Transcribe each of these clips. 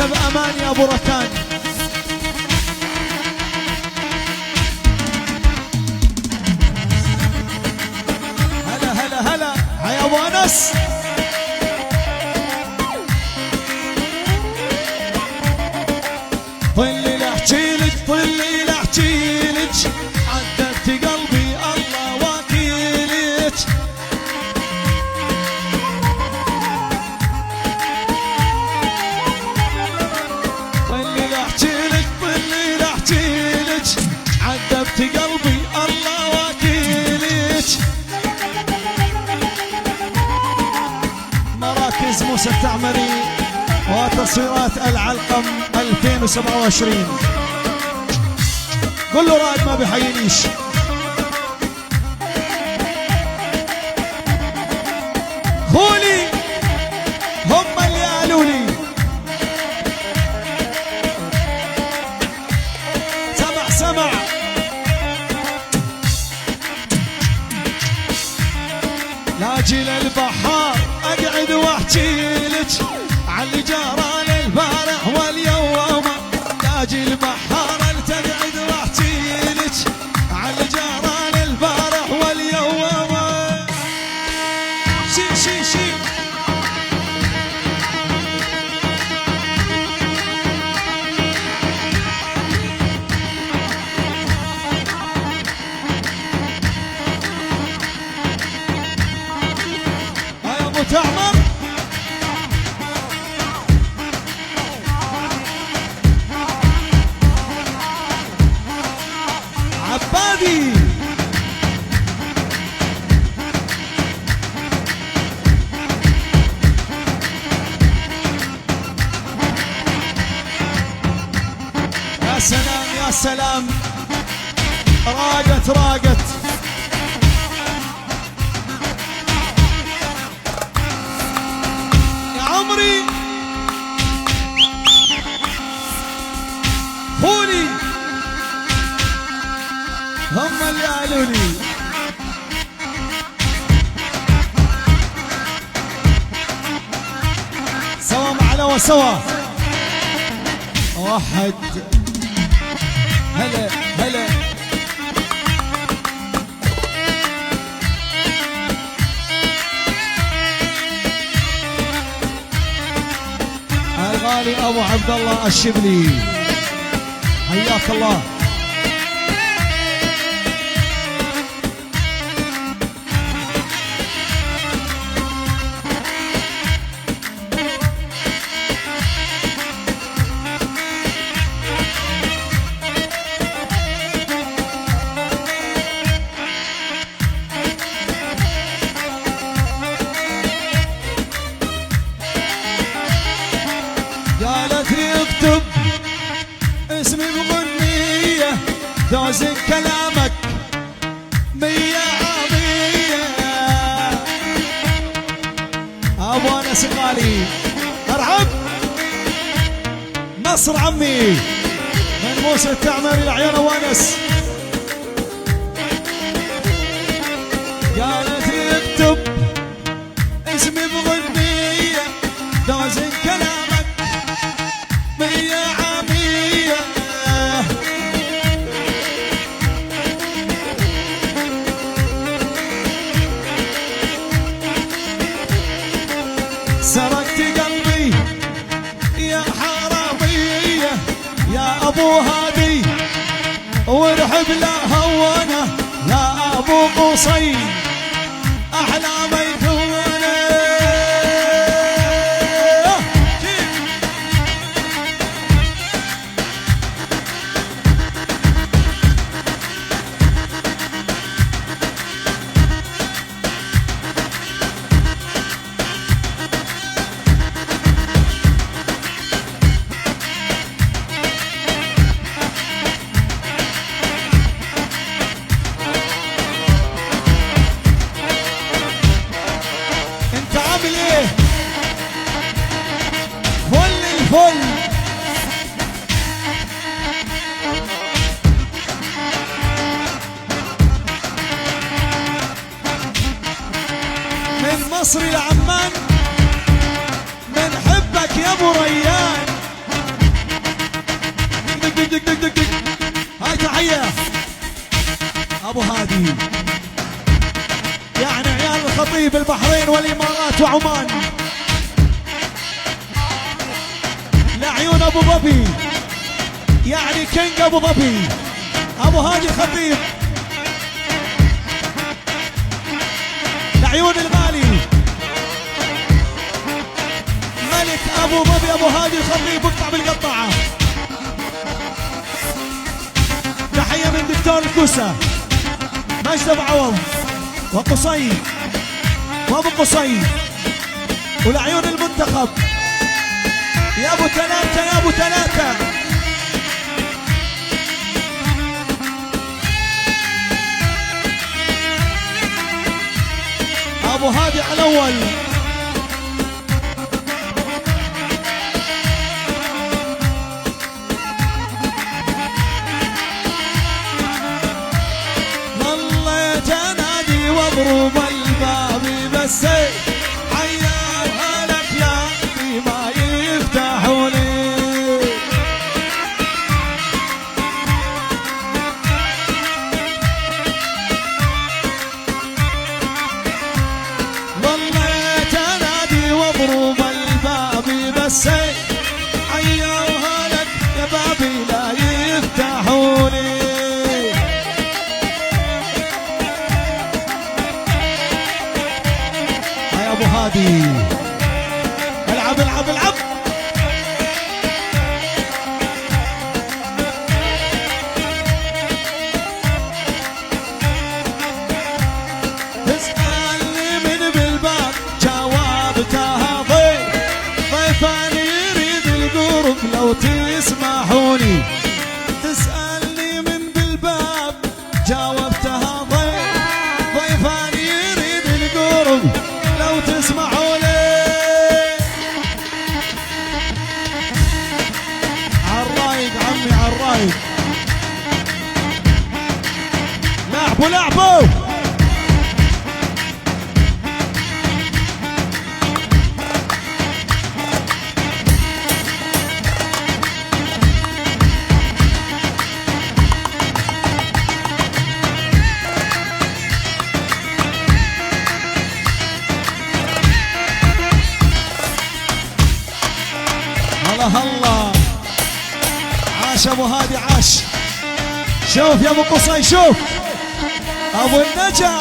بأمان يا أبو ركان. هلا هلا هلا يا أبو أنس. ظلي لأحكيلك ظلي لأحكيلك عذبت قلبي الله وكيلك. ظلي لأحكيلك ظلي لأحكيلك عذبت قلبي الله وكيلك. مراكز موسى التعمري وتصويرات العلقم 2027. قل له رائد ما بيحيينيش. خولي هم اللي قالوا لي سمع سمع. لاجي للبحار اقعد واحكيلك عاللي جرى البارح واليوم. لاجي البحار التقعد واحكيلك عاللي جرى البارح واليوم. شي شي شي يا ابو تعمر. عبادي يا سلام يا سلام. راقت راقت يا عمري. خولي هم اللي قالوا لي. سوا معنا وسوا واحد. هلا هلا الغالي ابو عبد الله الشبلي حياك الله. قالت لي اكتب اسمي بغنية دوزن كلامك 100 عامية. ابو انس الغالي مرحب. نصر عمي من موسى التعمري العيون ابو انس. قالت لي اكتب اسمي بغنية دوزن كلامك 100 عامية. سرقت قلبي يا حرامية يا ابو هادي وارحب لا هونه يا ابو قصي احلى ميثونه. الفل. من مصر لعمان، من حبك يا ابو ريان. دق دق دق. هاي تحية ابو هادي، يعني عيال الخطيب البحرين والامارات وعمان، لعيون ابو ظبي، يعني كينج ابو ظبي ابو هادي الخطيب، لعيون الغالي ملك ابو ظبي ابو هادي الخطيب، اقطع بالقطاعه. تحيه من دكتور الكوسه مجد ابو عوض وقصي وابو قصي، ولعيون المنتخب يا ابو ثلاثه يا ابو ثلاثه. ابو هادي على الاول، ظليت انادي واضرب الباب بس عيالها لك يا اخي ما يفتحوا لي. ظليت انادي واضرب الباب بس عيالها لك يا بابي لا يفتحوا لي. ابو هادي العب العب العب. تسألني من بالباب جاوبتها ضيف، ضيفاني يريد القرب لو تسمحوني. تسألني من بالباب جاوبتها ضيف، ضيفاني يريد القرب لو تسمعوا لي. عالرايق عمي عالرايق، لعبوا لعبوا. هلا عاش ابو هادي عاش. شوف يا ابو قصي شوف ابو النجا.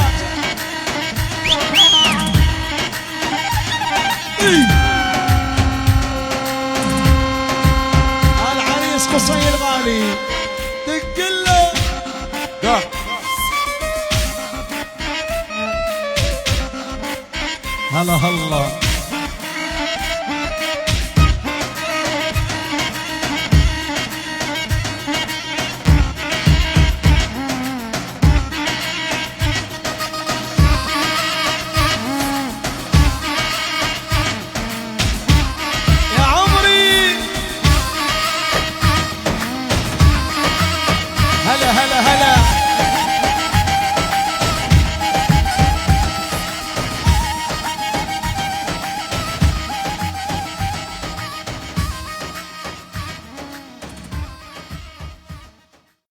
العريس قصي الغالي دق له. هلا هلا